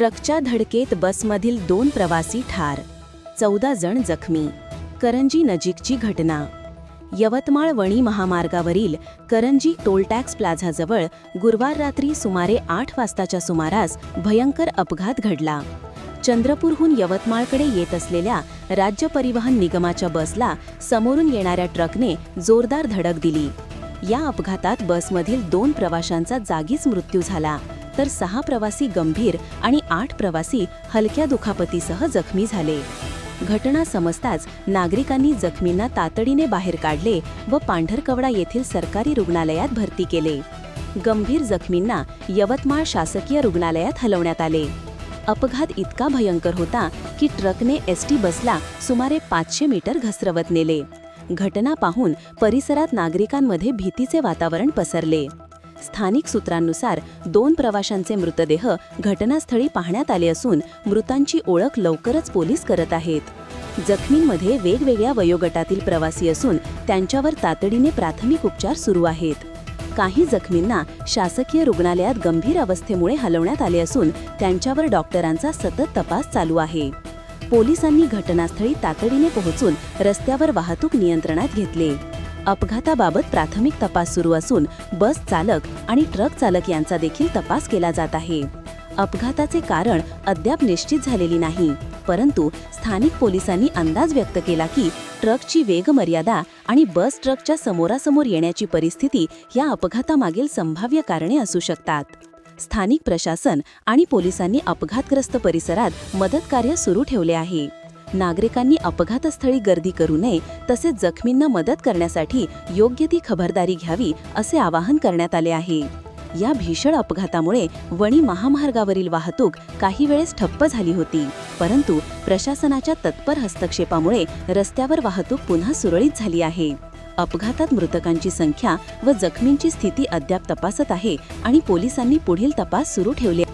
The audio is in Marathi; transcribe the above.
ट्रकच्या धडकेत बसमधील 2 प्रवासी ठार, 14 जण जखमी. करंजी नजीकची घटना. यवतमाळ वणी महामार्गावरील करंजी टोलटॅक्स प्लाझाजवळ गुरुवार रात्री सुमारे 8 वाजताच्या सुमारास भयंकर अपघात घडला. चंद्रपूरहून यवतमाळकडे येत असलेल्या राज्य परिवहन निगमाच्या बसला समोरून येणाऱ्या ट्रकने जोरदार धडक दिली. या अपघातात बसमधील 2 प्रवाशांचा जागीच मृत्यू झाला, तर 6 प्रवासी गंभीर आणि 8 प्रवासी हलक्या दुखापतीसह जखमी झाले. घटना समजताच नागरिकांनी जखमींना तातडीने बाहेर काढले व पांढरकवडा येथील सरकारी रुग्णालयात भरती केले. गंभीर जखमींना यवतमाळ शासकीय रुग्णालयात हलवण्यात आले. अपघात इतका भयंकर होता की ट्रकने एसटी बसला सुमारे 500 मीटर घसरवत नेले. घटना पाहून परिसरात नागरिकांमध्ये भीतीचे वातावरण पसरले. स्थानिक सूत्रांनुसार 2 प्रवाशांचे मृतदेह घटनास्थळी पाहण्यात आले असून मृतांची ओळख लवकरच पोलीस करत आहेत. जखमींमध्ये वेगवेगळ्या वयोगटातील प्रवासी असून त्यांच्यावर तातडीने प्राथमिक उपचार सुरू आहेत. काही जखमींना शासकीय रुग्णालयात गंभीर अवस्थेमुळे हलवण्यात आले असून त्यांच्यावर डॉक्टरांचा सतत तपास चालू आहे. पोलिसांनी घटनास्थळी तातडीने पोहोचून रस्त्यावर वाहतूक नियंत्रणात घेतले. अपघाताबाबत प्राथमिक तपास सुरू असून बस चालक आणि ट्रक चालक यांचा देखील तपास केला जात आहे. अपघाताचे कारण अद्याप निश्चित झालेली नाही, परंतु स्थानिक पोलिसांनी अंदाज व्यक्त केला की ट्रकची वेगमर्यादा आणि बस ट्रकच्या समोरासमोर येण्याची परिस्थिती या अपघातामागील संभाव्य कारणे असू शकतात. स्थानिक प्रशासन आणि पोलिसांनी अपघातग्रस्त परिसरात मदत कार्य सुरू ठेवले आहे. नागरिकांनी अपघातस्थळी गर्दी करू नये, तसेच जखमींना मदत करण्यासाठी योग्य ती खबरदारी घ्यावी असे आवाहन करण्यात आले आहे. या भीषण अपघातामुळे वणी महामार्गावरील वाहतूक काही वेळेस ठप्प झाली होती, परंतु प्रशासनाच्या तत्पर हस्तक्षेपामुळे रस्त्यावर वाहतूक पुन्हा सुरळीत झाली आहे. अपघातात मृतकांची संख्या व जखमींची स्थिती अद्याप तपासत आहे आणि पोलिसांनी पुढील तपास सुरू ठेवले.